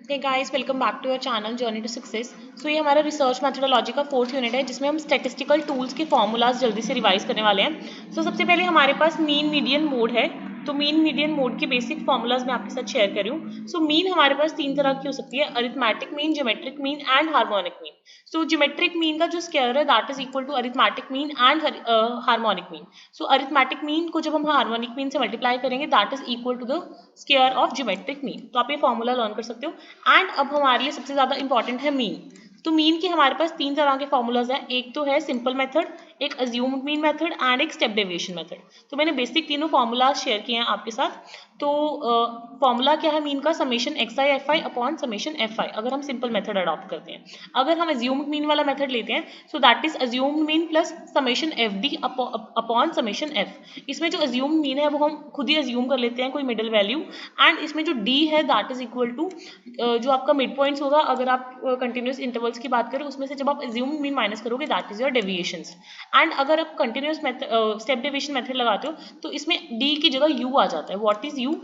Hey guys, welcome back to your channel journey to success. ये हमारा research methodology का 4th unit है, जिसमें हम स्टैटिस्टिकल टूल्स के फॉर्मूलाज जल्दी से रिवाइज करने वाले हैं। सबसे पहले हमारे पास मीन मीडियन मोड है। तो मीन मीडियन मोड के बेसिक फॉर्मूलाज मैं आपके साथ शेयर कर रही हूँ। मीन हमारे पास 3 तरह की हो सकती है: arithmetic mean, geometric mean and harmonic mean. Geometric mean का जो स्क्वायर है that is equal to arithmetic mean and harmonic mean. Arithmetic mean को जब हम हार्मोनिक मीन से मल्टीप्लाई करेंगे that is equal to the square of geometric mean. तो आप ये फॉर्मूला लर्न कर सकते हो। एंड अब हमारे लिए सबसे ज्यादा इंपॉर्टेंट है मीन। मीन के हमारे पास 3 तरह के फॉर्मूलाज हैं। एक तो है सिंपल मेथड, एक अज्यूम्ड मीन मेथड एंड एक स्टेप डेविएशन मेथड। मैंने बेसिक तीनों फॉर्मूलाज शेयर किए हैं आपके साथ। फॉर्मूला क्या है मीन का? Summation x I F I upon summation F I, अगर हम सिंपल मेथड अडॉप्ट करते हैं। अगर हम अज्यूम्ड मीन वाला मेथड लेते हैं so that is assumed mean plus summation F D upon summation F. इसमें जो अज्यूम्ड मीन है वो हम खुद ही अज्यूम कर लेते हैं कोई मिडल वैल्यू, एंड इसमें जो डी है दैट इज इक्वल टू जो आपका मिड पॉइंट्स होगा। अगर आप कंटिन्यूस इंटरवल्स की बात करें उसमें से जब आप अज्यूम्ड मीन माइनस करोगे that is your deviations. And अगर आप कंटिन्यूस स्टेप डेविएशन मेथड लगाते हो तो इसमें डी की जगह यू आ जाता है। What is you?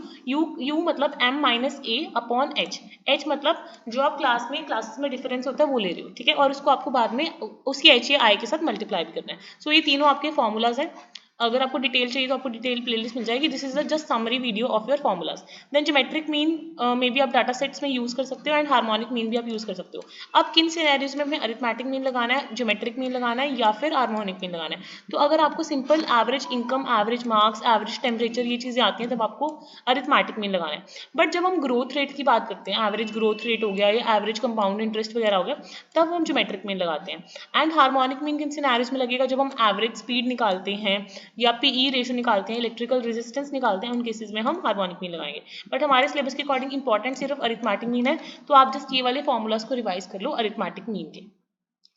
यू मतलब m माइनस ए अपॉन एच। एच मतलब जो आप क्लासेस में डिफरेंस होता है वो ले रहे हो, ठीक है, और उसको आपको बाद में उसकी एच या आई के साथ मल्टीप्लाई भी करना है। ये तीनों आपके फॉर्मूलाज हैं। अगर आपको डिटेल चाहिए तो आपको डिटेल प्लेलिस्ट मिल जाएगी। This is the just summary video of your formulas. Then geometric mean में भी आप डाटा सेट्स में यूज कर सकते हो एंड हार्मोनिक मीन भी आप यूज कर सकते हो। अब किन सिनेरियोज में हमें अरिथमेटिक मीन लगाना है, ज्योमेट्रिक मीन लगाना है या फिर हार्मोनिक मीन लगाना है? तो अगर आपको simple average income, average marks, average temperature ये चीजें आती हैं तब आपको अरिथमेटिक मीन लगाना है। बट जब हम ग्रोथ रेट की बात करते हैं, एवरेज ग्रोथ रेट हो गया या एवरेज कंपाउंड इंटरेस्ट वगैरह हो गया, तब हम ज्योमेट्रिक मीन लगाते हैं। एंड हार्मोनिक मीन किन सिनेरियोज में लगेगा? जब हम एवरेज स्पीड निकालते हैं या पीई रेशो निकालते हैं, इलेक्ट्रिकल रेजिस्टेंस निकालते हैं, उन केसेस में हम हार्मोनिक मीन लगाएंगे। बट हमारे सिलेबस के अकॉर्डिंग इंपॉर्टेंट सिर्फ अरिथमेटिक मीन है, तो आप जस्ट ये वाले फॉर्मूलाज को रिवाइज कर लो अरिथमेटिक मीन के,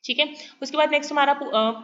ठीक है। उसके बाद नेक्स्ट हमारा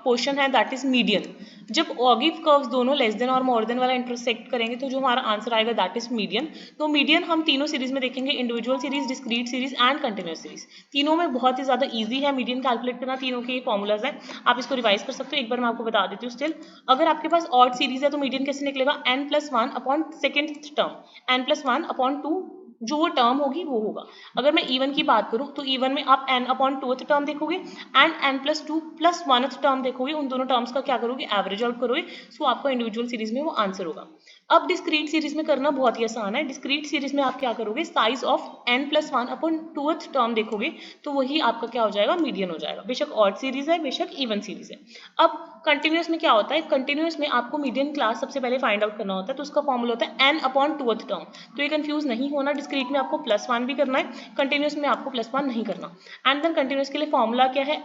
पोर्शन है दैट इज मीडियन। जब ऑगिव कर्व्स दोनों लेस देन और मोर देन वाला इंटरसेक्ट करेंगे तो जो हमारा आंसर आएगा दैट इज मीडियन। मीडियन हम तीनों सीरीज में देखेंगे, individual series, discrete series and continuous series. तीनों में बहुत ही ज्यादा इजी है मीडियन कैलकुलेट करना। तीनों के फॉर्मूलाज हैं, आप इसको रिवाइज कर सकते हो। एक बार मैं आपको बता देती हूँ। स्टिल अगर आपके पास ऑड सीरीज है तो मीडियन कैसे निकलेगा? n+1 upon second term, n+1 upon 2 जो वो टर्म होगी वो होगा। अगर मैं इवन की बात करूं तो इवन में आप n अपॉन 2th टर्म देखोगे and n+2 plus 1th term देखोगे। उन दोनों टर्म्स का क्या करोगे? एवरेज आउट करोगे। आपको इंडिविजुअल सीरीज में वो आंसर होगा। अब डिस्क्रीट सीरीज में करना बहुत ही आसान है। डिस्क्रीट सीरीज में आप क्या करोगे? Size of n+1 upon 2th term देखोगे तो वही आपका क्या हो जाएगा? मीडियन हो जाएगा। बेशक ऑड सीरीज है, बेशक इवन सीरीज है। अब कंटिन्यूस में क्या होता है? कंटिन्यूस में आपको मीडियन क्लास सबसे पहले फाइंड आउट करना होता है, तो उसका फॉर्मूला होता है n अपॉन 2th टर्म। तो ये कंफ्यूज नहीं होना, डिस्क्रीट में आपको +1 भी करना है, कंटिन्यूस में आपको +1 नहीं करना। एंड देन कंटिन्यूस के लिए फॉर्मूला क्या है?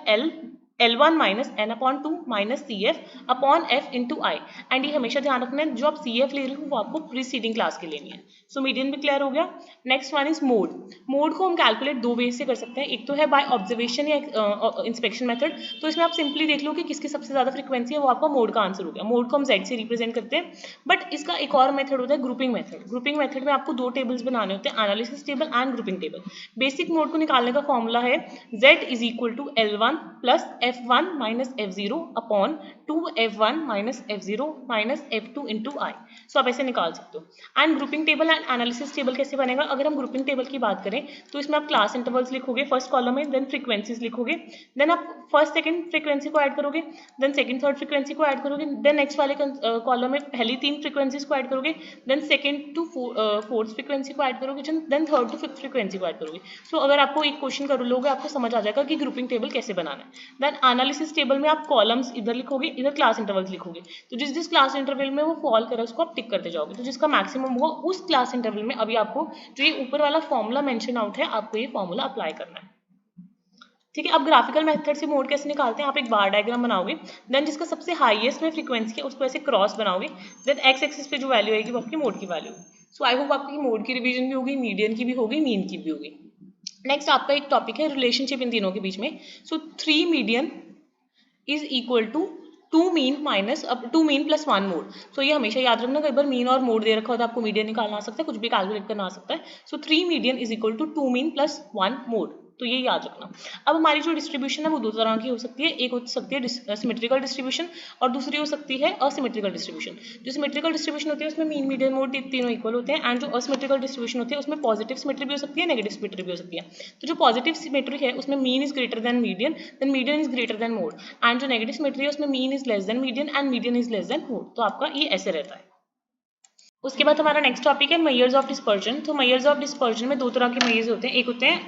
L1 minus n upon 2 minus C F upon F into I. And ये हमेशा ध्यान रखना है जो आप सी एफ ले रहे हो वो आपको प्रीसीडिंग क्लास की लेनी है। मीडियन भी क्लियर हो गया। Next one is mode. Mode को हम कैलकुलेट दो वे से कर सकते हैं। एक तो है बाय ऑब्जर्वेशन या इंस्पेक्शन मेथड। तो इसमें आप सिंपली देख लो कि किसकी सबसे ज्यादा फ्रीक्वेंसी है, वो आपका मोड का आंसर हो गया। मोड को हम z से रिप्रेजेंट करते हैं। बट इसका एक और मेथड होता है ग्रुपिंग मेथड। ग्रुपिंग मेथड में आपको दो टेबल्स बनाने होते हैं, analysis table and grouping table. Basic mode को निकालने का फॉर्मूला है z is equal to L1 plus F1 minus F0 upon 2F1 minus F0 minus F2 into I. आप ऐसे निकाल सकते हो। And grouping table and analysis table कैसे बनेगा? अगर हम ग्रुपिंग टेबल की बात करें तो इसमें आप क्लास इंटरवल्स लिखोगे फर्स्ट कॉलम में, देन फ्रीक्वेंसीज लिखोगे, देन आप फर्स्ट सेकंड फ्रीक्वेंसी को ऐड करोगे, देन सेकंड थर्ड फ्रीक्वेंसी को ऐड करोगे, देन नेक्स्ट वाले कॉलम में पहली 3 फ्रीक्वेंसीज को ऐड करोगे, then second to fourth frequency को ऐड करोगे, then third to fifth frequency को ऐड करोगे। अगर आपको एक क्वेश्चन कर लोगे आपको समझ आ जाएगा कि ग्रुपिंग टेबल कैसे बनाना है। देन एनालिसिस टेबल में आप कॉलम्स इधर लिखोगे, इधर क्लास इंटरवल्स लिखोगे। तो जिस क्लास इंटरवल में वो फॉल करे उसको आप टिक करते जाओगे। तो जिसका मैक्सिमम होगा उस क्लास इंटरवल में अभी आपको जो ये ऊपर वाला फॉर्मूला मेंशन आउट है आपको ये फॉर्मूला अप्लाई करना है, ठीक है। अब ग्राफिकल मेथड से मोड कैसे निकालते हैं? आप एक बार डायग्राम बनाओगे, देन जिसका सबसे हाईएस्ट में फ्रीक्वेंसी है उसको ऐसे क्रॉस बनाओगे, देन एक्स एक्सिस पे जो वैल्यू आएगी वो आपकी मोड की वैल्यू होगी। आई होप आपकी मोड की रिवीजन भी होगी, मीडियन की भी होगी, मीन की भी होगी। नेक्स्ट आपका एक टॉपिक है रिलेशनशिप इन तीनों के बीच में। 3 median is equal to 2 mean minus 2 mean plus 1 mode. ये हमेशा याद रखना, कई बार मीन और मोड दे रखा होता है, आपको मीडियन निकालना आ सकता है, कुछ भी कैलकुलेट करना आ सकता है। 3 median is equal to 2 mean plus 1 mode. तो ये याद रखना। अब हमारी जो डिस्ट्रीब्यूशन है वो दो तरह की हो सकती है, एक हो सकती है सिमेट्रिकल डिस्ट्रीब्यूशन और दूसरी हो सकती है असिमेट्रिकल डिस्ट्रीब्यूशन। जो सिमेट्रिकल डिस्ट्रीब्यूशन होती है उसमें मीन मीडियन मोड तीनों इक्वल होते हैं, एंड जो असिमेट्रिकल डिस्ट्रीब्यूशन होती है उसमें पॉजिटिव सिमेट्री भी हो सकती है, नेगेटिव सिमेट्री भी हो सकती है। तो जो पॉजिटिव सिमेट्री है उसमें mean is greater than median is greater than mode, and जो नेगेटिव सिमेट्री है उसमें mean is less than median and median is less than mode. तो आपका ये ऐसे रहता है। उसके बाद हमारा नेक्स्ट टॉपिक है मेजर्स ऑफ डिस्पर्जन। तो मेजर्स ऑफ डिस्पर्जन में दो तरह के मेजर्स होते हैं, एक होते हैं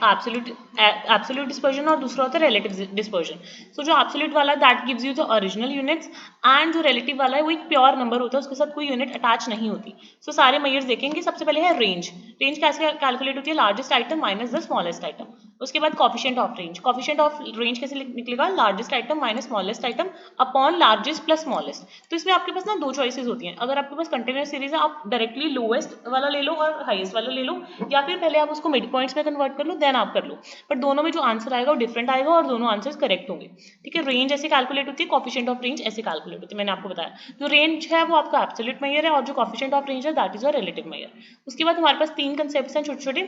एब्सोल्यूट डिस्पर्जन और दूसरा होता है रिलेटिव डिस्पर्जन। सो जो एब्सोल्यूट वाला है that gives you the original units, and जो रिलेटिव वाला है वो एक प्योर नंबर होता है, उसके साथ कोई यूनिट अटैच नहीं होती। सो सारे मेजर्स देखेंगे। सबसे पहले है रेंज। रेंज कैसे कैलकुलेट होती है? Largest item minus the smallest item. उसके बाद coefficient of range. Coefficient of range कैसे निकलेगा? Largest item minus smallest item upon largest plus smallest. तो इसमें आपके पास ना दो चॉइसेस होती हैं। अगर आपके पास कंटिन्यूअस सीरीज है आप डायरेक्टली लोएस्ट वाला ले लो और हाईएस्ट वाला ले लो, या फिर पहले आप उसको मिड पॉइंट्स में कन्वर्ट कर लो देन आप कर लो, बट दोनों में जो आंसर आएगा वो डिफरेंट आएगा और दोनों आंसर्स करेक्ट होंगे। ठीक है, रेंज ऐसे कैलकुलेट होती है, कॉफिशिएंट ऑफ रेंज ऐसे कैलकुलेट होती है। मैंने आपको बताया जो रेंज है वो आपका एब्सोल्यूट मेजर है और जो कॉफिशिएंट ऑफ रेंज है that is a relative major. उसके बाद हमारे पास तीन कंसेप्ट्स हैं छोटे छोटे,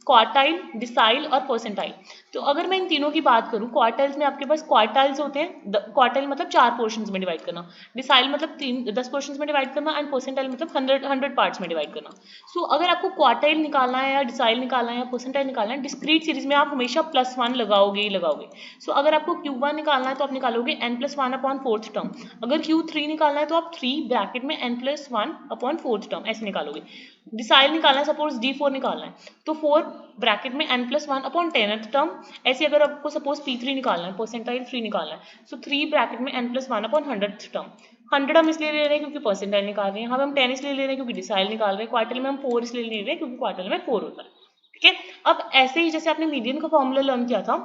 क्वार्टाइल, डिसाइल और परसेंटाइल। तो अगर मैं इन तीनों की बात करूं, क्वार्टाइल्स में आपके पास क्वार्टाइल्स होते हैं, क्वार्टाइल मतलब 4 पोर्शंस में डिवाइड करना, डिसाइल मतलब 10 पोर्शंस में डिवाइड करना, एंड परसेंटाइल मतलब 100 पार्ट्स में डिवाइड करना। सो अगर आपको क्वार्टाइल निकालना है या डिसाइल निकालना है या परसेंटाइल निकालना है, डिस्क्रीट सीरीज में आप हमेशा +1 लगाओगे ही लगाओगे। सो अगर आपको Q1 निकालना है तो आप निकालोगे n+1 अपॉन फोर्थ टर्म। अगर Q3 निकालना है तो आप 3 ब्रैकेट में n+1 अपॉन फोर्थ टर्म ऐसे निकालोगे। डिसाइल निकालना है, सपोज D4 निकालना है तो 4 ब्रैकेट में n+1 अपॉन 10th टर्म। ऐसे अगर आपको सपोज P3 निकालना है, परसेंटाइल 3 निकालना है, सो 3 ब्रैकेट में n+1 अपॉन 100th टर्म। 100 हम इसलिए ले रहे हैं क्योंकि परसेंटाइल निकाल रहे हैं, हम 10 इसलिए ले रहे हैं क्योंकि डिसाइल निकाल रहे हैं, क्वार्टर में हम 4 इसलिए ले रहे हैं क्योंकि क्वार्टर में 4 होता है। ठीक है, अब ऐसे ही जैसे आपने मीडियन का फॉर्मूला लर्न किया था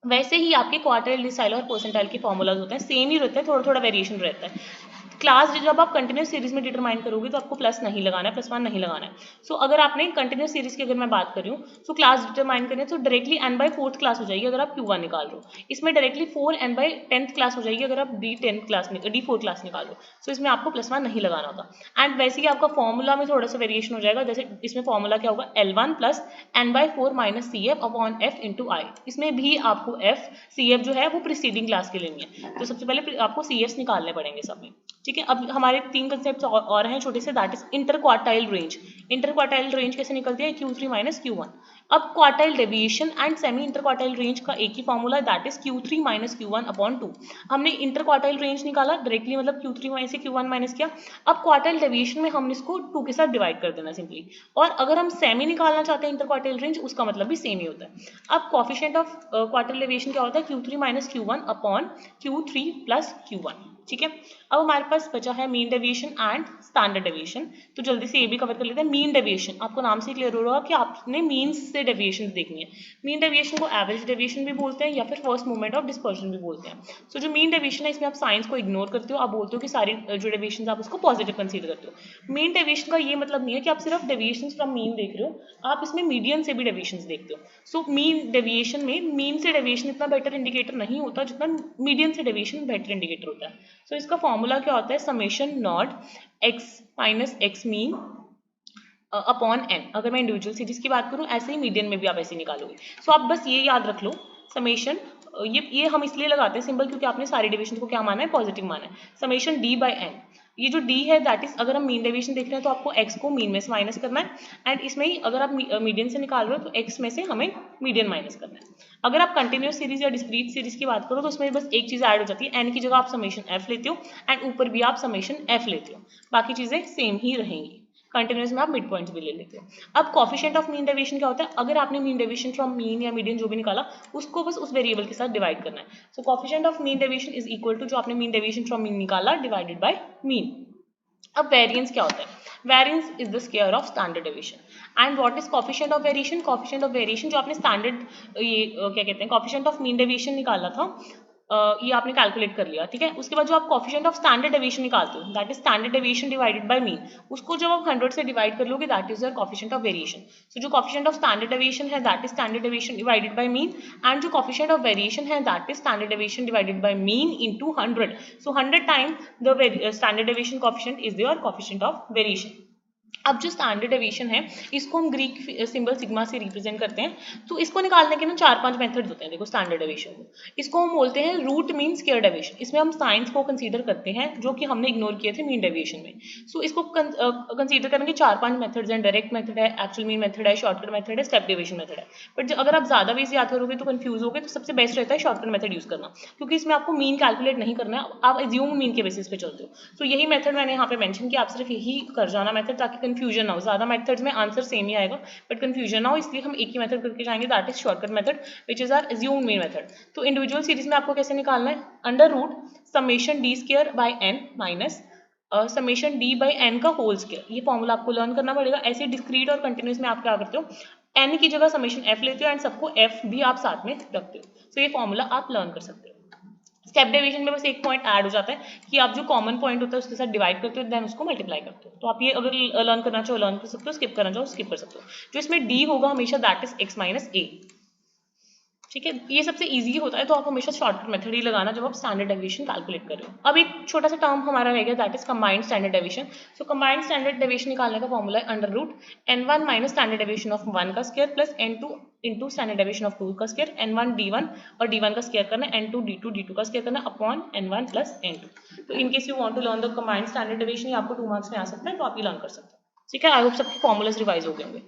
वैसे ही आपके क्वार्टाइल, डिसाइल और परसेंटाइल के फॉर्मूलाज होते हैं, सेम ही रहते हैं, थोड़ा थोड़ा वेरिएशन रहता है। क्लास जब आप कंटिन्यूस सीरीज में डिटरमाइन करोगे तो आपको प्लस नहीं लगाना है, +1 नहीं लगाना है। सो अगर आपने कंटिन्यूस सीरीज की अगर मैं बात कर रही हूँ तो क्लास डिटरमाइन करें तो डायरेक्टली n/4th क्लास हो जाएगी अगर आप Q1 निकाल रहे हो। इसमें डायरेक्टली 4n/10th क्लास हो जाएगी अगर आप D4 क्लास निकाल रहे हो। सो इसमें आपको +1 नहीं लगाना होता। एंड वैसे ही आपका फॉर्मूला में थोड़ा सा वेरिएशन हो जाएगा, जैसे इसमें फॉर्मूला क्या होगा, L1 + n/4 - CF upon F into I। इसमें भी आपको F CF जो है वो प्रीसीडिंग क्लास के लेनी है, तो सबसे पहले आपको CFs निकालने पड़ेंगे सब में। ठीक है, अब हमारे 3 कंसेप्ट और हैं छोटे से, that is inter quartile range. Inter quartile range कैसे निकलती है? Q3 - Q1। अब quartile deviation and semi inter quartile range का एक ही फॉर्मूला है, that is Q3 - Q1 upon 2। हमने इंटर क्वार्टाइल रेंज निकाला डायरेक्टली, मतलब Q3 में से Q1 माइनस किया। अब क्वार्टाइल डेविएशन में हम इसको 2 के साथ डिवाइड कर देना सिंपली, और अगर हम सेमी निकालना चाहते हैं इंटर क्वार्टाइल रेंज, उसका मतलब भी सेम ही होता है। अब कोफिशिएंट ऑफ क्वार्टाइल डेविएशन क्या होता है? Q3 - Q1 upon Q3 + Q1। ठीक है, अब हमारे पास बचा है mean deviation and standard deviation. तो जल्दी से ये भी कवर कर लेते हैं। मीन डेविएशन, आपको नाम से क्लियर हो रहा होगा कि आपने मीन से डेविएशन देखनी है। मीन डेविएशन को एवरेज डेविएशन भी बोलते हैं या फिर फर्स्ट मूवमेंट ऑफ डिस्पर्जन भी बोलते हैं। सो जो मीन डेविएशन है इसमें आप साइंस को इग्नोर करते हो, आप बोलते हो कि सारी जो डेविएशन आप उसको पॉजिटिव कंसीडर करते हो। मीन डेविएशन का ये मतलब नहीं है कि आप सिर्फ डेविएशन फ्रॉम मीन देख रहे हो, आप इसमें मीडियन से भी डेविएशन देखते हो। सो मीन डेविएशन में मीन से डेविएशन इतना बेटर इंडिकेटर नहीं होता जितना मीडियन से डेविएशन बेटर इंडिकेटर होता है। सो इसका फॉर्मूला क्या होता है? Summation not x minus x mean upon n। अगर मैं इंडिविजुअल सीरीज की बात करूं, ऐसे ही मीडियन में भी आप ऐसे निकालोगे। सो आप बस ये याद रख लो, समेशन ये हम इसलिए लगाते हैं सिंबल क्योंकि आपने सारी डिविजन को क्या माना है? पॉजिटिव माना है। समेशन d/n, ये जो d है दैट इज, अगर हम मीन डेविएशन देख रहे हैं तो आपको x को मीन में से माइनस करना है, एंड इसमें ही अगर आप मीडियन से निकाल रहे हो तो x में से हमें मीडियन माइनस करना है। अगर आप कंटिन्यूस सीरीज या डिस्क्रीट सीरीज की बात करो तो उसमें बस एक चीज ऐड हो जाती है, n की जगह आप समेशन f लेते हो एंड ऊपर भी आप समेशन f लेते हो, बाकी चीजें सेम ही रहेंगी। कंटिन्यूस में आप मिड पॉइंट्स भी ले लेते हो। अब कोफिशिएंट ऑफ मीन डेविएशन क्या होता है? अगर आपने मीन डेविएशन फ्रॉम मीन या मीडियन जो भी निकाला उसको बस उस वेरिएबल के साथ डिवाइड करना है। So coefficient of mean deviation is equal to जो आपने मीन डेविएशन फ्रॉम मीन निकाला डिवाइडेड बाय मीन। अब वेरिएंस क्या होता है? Variance is the square of standard deviation. And what is coefficient of variation? Coefficient of variation जो आपने standard क्या कहते हैं कोफिशिएंट ऑफ मीन डेविएशन निकाला था, ये आपने कैलकुलेट कर लिया। ठीक है, उसके बाद जो आप कोफिशिएंट ऑफ स्टैंडर्ड डेविएशन निकालते हो that is standard deviation divided by mean, उसको जब आप 100 से डिवाइड कर लोगे that is your coefficient of variation. So जो कोफिशिएंट ऑफ स्टैंडर्ड डेविएशन है that is standard deviation divided by mean, and जो कोफिशिएंट ऑफ वेरिएशन है that is standard deviation divided by mean into 100। So 100 time the standard deviation coefficient is your coefficient of variation. अब जो standard deviation है इसको हम Greek symbol sigma से represent करते हैं। तो इसको निकालने के ना 4-5 मेथड्स होते हैं। देखो स्टैंडर्ड डेविएशन को, इसको हम बोलते हैं रूट मीन स्क्वायर डेविएशन। इसमें हम साइंस को कंसीडर करते हैं जो कि हमने इग्नोर किए थे मीन डेविएशन में। सो इसको कंसीडर करने के 4-5 मेथड्स हैं। डायरेक्ट मेथड है, एक्चुअल मीन मेथड है, शॉर्टकट मेथड है, स्टेप डेविएशन मेथड है। बट अगर आप ज़्यादा वेज याद करोगे तो कंफ्यूज होगे, तो सबसे बेस्ट रहता है शॉर्टकट मेथड यूज़ करना, क्योंकि इसमें आपको मीन कैलकुलेट नहीं करना है, आप एज्यूम मीन के बेसिस पे चलते हो। तो यही मेथड मैंने यहाँ पे मेंशन किया, आप सिर्फ यही कर जाना मेथड, ताकि कंफ्यूजन ना हो। ज़्यादा मेथड्स में आंसर सेम ही आएगा बट कंफ्यूजन ना हो, इसलिए हम एक ही मेथड करके जाएंगे, that is shortcut method which is are assume mean method. तो इंडिविजुअल सीरीज में आपको कैसे निकालना है, under root summation d square by n minus summation d by n का होल स्क्वायर, ये फॉर्मूला आपको लर्न करना पड़ेगा। ऐसे डिस्क्रीट और कंटिन्यूस में आप क्या करते हो, एन की जगह समेशन एफ लेते हो एंड सबको एफ भी आप साथ में रखते हो। तो ये फॉर्मूला आप लर्न कर सकते हो। स्टेप डेविएशन में बस एक पॉइंट ऐड हो जाता है कि आप जो कॉमन पॉइंट होता है उसके साथ डिवाइड करते हो, देन उसको मल्टीप्लाई करते हो। तो आप ये अगर लर्न करना चाहो लर्न कर सकते हो, स्किप करना चाहो स्किप कर सकते हो। जो इसमें डी होगा हमेशा दैट इज एक्स माइनस ए, ठीक है। ये सबसे इजी होता है, तो आप हमेशा शॉर्टकट मेथड ही लगाना जब आप स्टैंडर्ड डेविएशन कैलकुलेट कर रहे हो। अब एक छोटा सा टर्म हमारा रह गया, that is combined standard deviation. So combined standard deviation निकालने का फॉर्मूला है under root n1 minus standard deviation of 1 का square plus n2 into standard deviation of 2 का स्क्वायर, n1 d1 और d1 का स्क्वायर करना, n2 d2 का square करना अपॉन n1 प्लस n2। तो in case you want to learn the combined standard deviation, ये आपको 2 मार्क्स में आ सकता है, तो आप ये लर्न कर सकते हो। ठीक है, आई होप सबके फॉर्मूलाज रिवाइज हो गए होंगे।